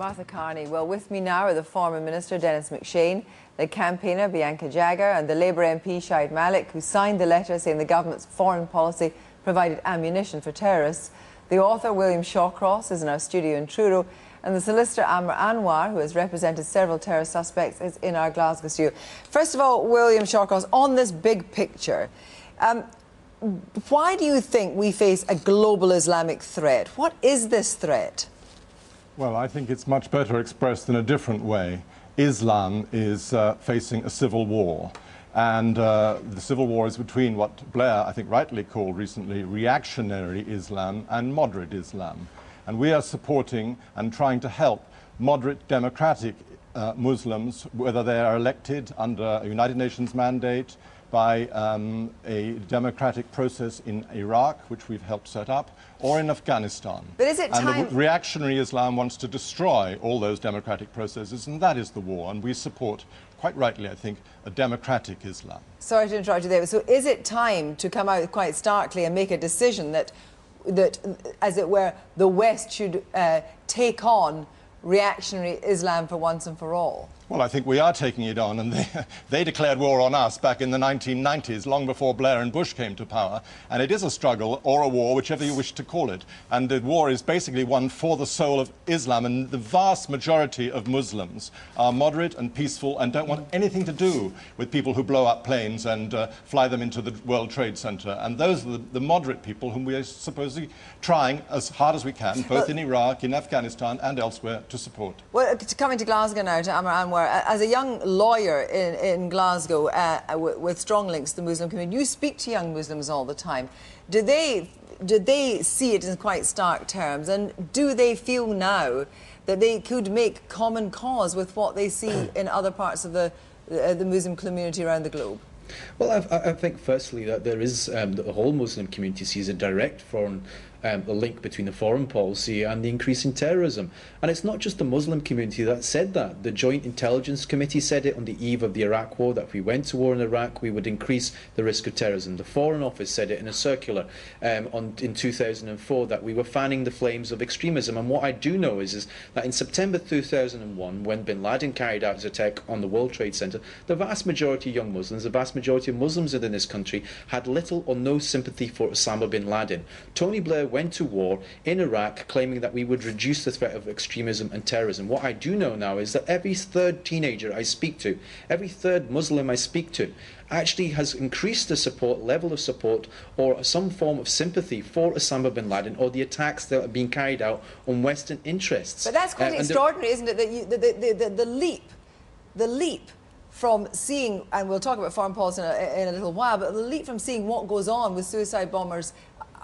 Martha Carney. Well, with me now are the former Minister, Dennis McShane, the campaigner, Bianca Jagger, and the Labour MP, Shahid Malik, who signed the letter saying the government's foreign policy provided ammunition for terrorists. The author, William Shawcross, is in our studio in Truro, and the solicitor, Amr Anwar, who has represented several terror suspects, is in our Glasgow studio. First of all, William Shawcross, on this big picture, why do you think we face a global Islamic threat? What is this threat? Well, I think it's much better expressed in a different way. Islam is facing a civil war. And the civil war is between what Blair, I think, rightly called recently reactionary Islam and moderate Islam. And we are supporting and trying to help moderate democratic Muslims, whether they are elected under a United Nations mandate, by a democratic process in Iraq, which we've helped set up, or in Afghanistan. But is it time... And the reactionary Islam wants to destroy all those democratic processes, and that is the war. And we support, quite rightly, I think, a democratic Islam. Sorry to interrupt you there. So is it time to come out quite starkly and make a decision that as it were, the West should take on reactionary Islam for once and for all? Well, I think we are taking it on, and they declared war on us back in the 1990s, long before Blair and Bush came to power. And it is a struggle, or a war, whichever you wish to call it. And the war is basically one for the soul of Islam, and the vast majority of Muslims are moderate and peaceful and don't want anything to do with people who blow up planes and fly them into the World Trade Center. And those are the moderate people whom we are supposedly trying as hard as we can, both in Iraq, in Afghanistan and elsewhere, to support. Well, coming to Glasgow now, to Amr Anwar, as a young lawyer in Glasgow with strong links to the Muslim community, you speak to young Muslims all the time. Do they see it in quite stark terms, and do they feel now that they could make common cause with what they see in other parts of the Muslim community around the globe? Well, I think firstly that there is the whole Muslim community sees a direct foreign the link between the foreign policy and the increasing terrorism. And it's not just the Muslim community that said that. The Joint Intelligence Committee said it on the eve of the Iraq War, that if we went to war in Iraq, we would increase the risk of terrorism. The Foreign Office said it in a circular in 2004, that we were fanning the flames of extremism. And what I do know is that in September 2001, when bin Laden carried out his attack on the World Trade Center, the vast majority of young Muslims, the vast majority of Muslims within this country, had little or no sympathy for Osama bin Laden. Tony Blair went to war in Iraq claiming that we would reduce the threat of extremism and terrorism. What I do know now is that every third teenager I speak to, every third Muslim I speak to, actually has increased the level of support or some form of sympathy for Osama bin Laden or the attacks that are being carried out on Western interests. But that's quite extraordinary, isn't it? That the leap from seeing, and we'll talk about foreign policy in a little while, but the leap from seeing what goes on with suicide bombers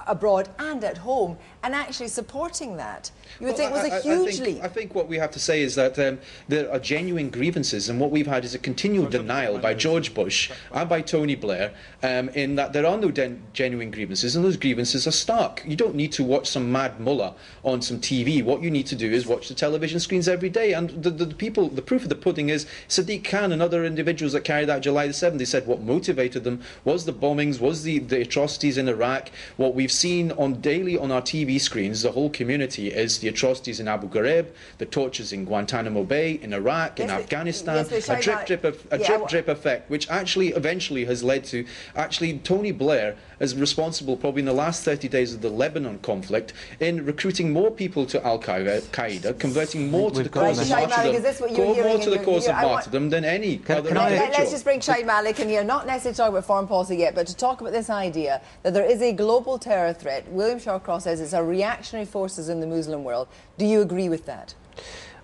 abroad and at home, and actually supporting that, you would think was a huge leap. I think what we have to say is that there are genuine grievances, and what we've had is a continual denial by George Bush and by Tony Blair in that there are no genuine grievances, and those grievances are stark. You don't need to watch some mad mullah on some TV. What you need to do is watch the television screens every day. And the proof of the pudding is Sadiq Khan and other individuals that carried out July the 7th. They said what motivated them was the bombings, was the atrocities in Iraq. What we've seen daily on our TV screens, the whole community, is the atrocities in Abu Ghraib, the tortures in Guantanamo Bay, in Iraq, in Afghanistan, a drip-drip effect, which actually eventually has led to Tony Blair as responsible probably in the last 30 days of the Lebanon conflict in recruiting more people to Al-Qaeda, converting more to the cause of martyrdom, than any other individual. Let's just bring Shahid Malik in here, not necessarily to talk about foreign policy yet, but to talk about this idea that there is a global terror threat. William Shawcross says it's our reactionary forces in the Muslim world. Do you agree with that?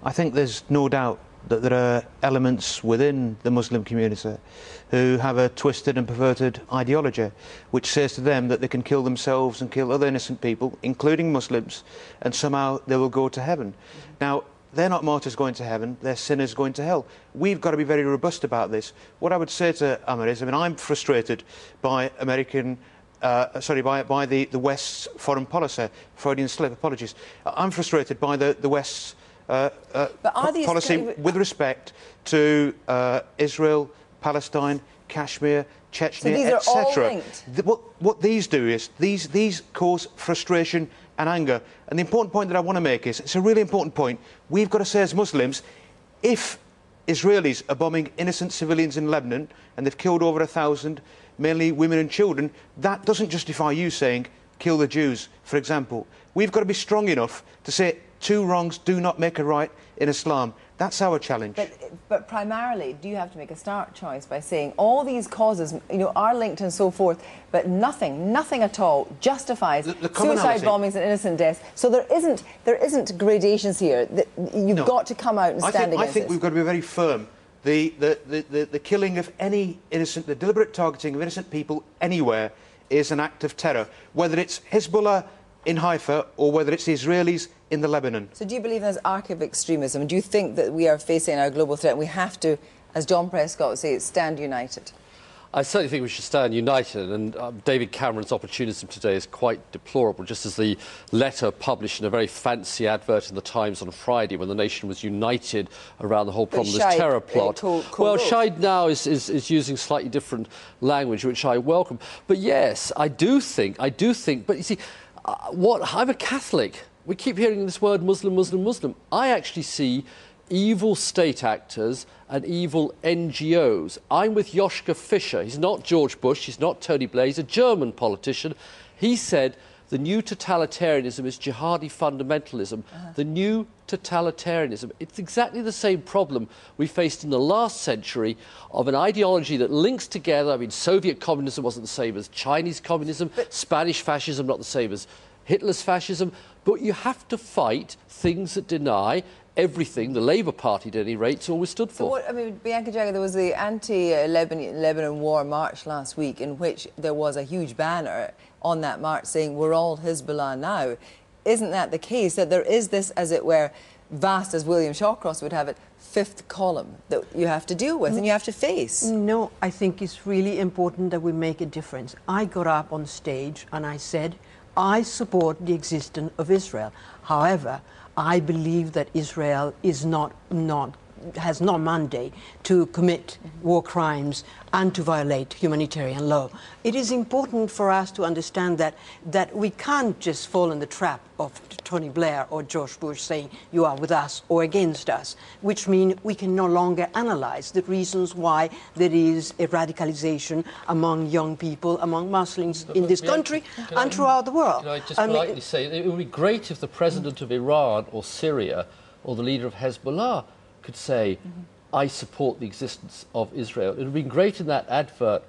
I think there's no doubt that there are elements within the Muslim community who have a twisted and perverted ideology which says to them that they can kill themselves and kill other innocent people, including Muslims, and somehow they will go to heaven. Now, they're not martyrs going to heaven, they're sinners going to hell. We've got to be very robust about this. What I would say to Amr is, I'm frustrated by by the West's foreign policy. Freudian slip, apologies. I'm frustrated by the West's policy with respect to Israel, Palestine, Kashmir, Chechnya, So these are all etc. linked. What these do is these cause frustration and anger. And the important point that I want to make is, it's a really important point, we've got to say as Muslims, if Israelis are bombing innocent civilians in Lebanon and they've killed over 1,000, mainly women and children, that doesn't justify you saying kill the Jews, for example. We've got to be strong enough to say two wrongs do not make a right in Islam. That's our challenge. But primarily, do you have to make a stark choice by saying all these causes, are linked and so forth, but nothing at all justifies suicide bombings and innocent deaths. So there isn't gradations here. You've got to come out and stand against I think we've got to be very firm. The killing of any innocent, the deliberate targeting of innocent people anywhere is an act of terror, whether it's Hezbollah in Haifa or whether it's the Israelis in the Lebanon. So do you believe in this arc of extremism? Do you think that we are facing our global threat and we have to, as John Prescott would say, stand united? I certainly think we should stand united, and David Cameron's opportunism today is quite deplorable, just as the letter published in a very fancy advert in the Times on Friday when the nation was united around the whole problem of this terror plot. Well, Shahid now is using slightly different language, which I welcome. But yes, I do think, but you see, I'm a Catholic. We keep hearing this word Muslim, Muslim, Muslim. I actually see evil state actors and evil NGOs. I'm with Joschka Fischer. He's not George Bush, he's not Tony Blair, he's a German politician. He said the new totalitarianism is jihadi fundamentalism. The new totalitarianism. It's exactly the same problem we faced in the last century of an ideology that links together. I mean, Soviet communism wasn't the same as Chinese communism, Spanish fascism not the same as Hitler's fascism, but you have to fight things that deny everything the Labour Party, at any rate, always stood for. So Bianca Jagger, there was the anti-Lebanon war march last week in which there was a huge banner on that march saying, we're all Hezbollah now. Isn't that the case, that there is this, as it were, vast, as William Shawcross would have it, fifth column that you have to deal with and you have to face? No, I think it's really important that we make a difference. I got up on stage and I said, I support the existence of Israel. However, I believe that Israel is has no mandate to commit war crimes and to violate humanitarian law. It is important for us to understand that we can't just fall in the trap of Tony Blair or George Bush saying you are with us or against us, which means we can no longer analyze the reasons why there is a radicalization among young people, among Muslims in this country and throughout the world. Can I just politely say, it would be great if the president of Iran or Syria or the leader of Hezbollah could say, I support the existence of Israel. It would have been great in that advert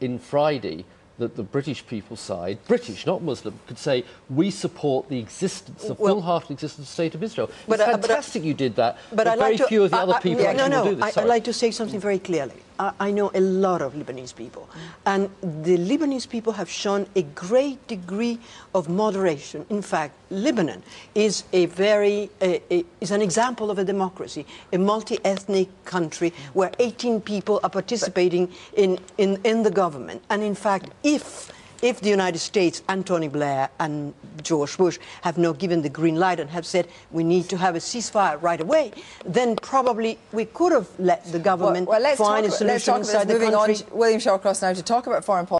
in Friday that the British people side, British, not Muslim, could say, we support the existence, the full-hearted existence of the State of Israel. It's fantastic you did that, but very few of the other people actually will do this. I'd like to say something very clearly. I know a lot of Lebanese people, and the Lebanese people have shown a great degree of moderation. In fact, Lebanon is is an example of a democracy, a multi-ethnic country where 18 people are participating in the government. And in fact, if the United States and Tony Blair and George Bush have not given the green light and have said we need to have a ceasefire right away, then probably we could have let the government find a solution inside the country. Moving on, William Shawcross now to talk about foreign policy.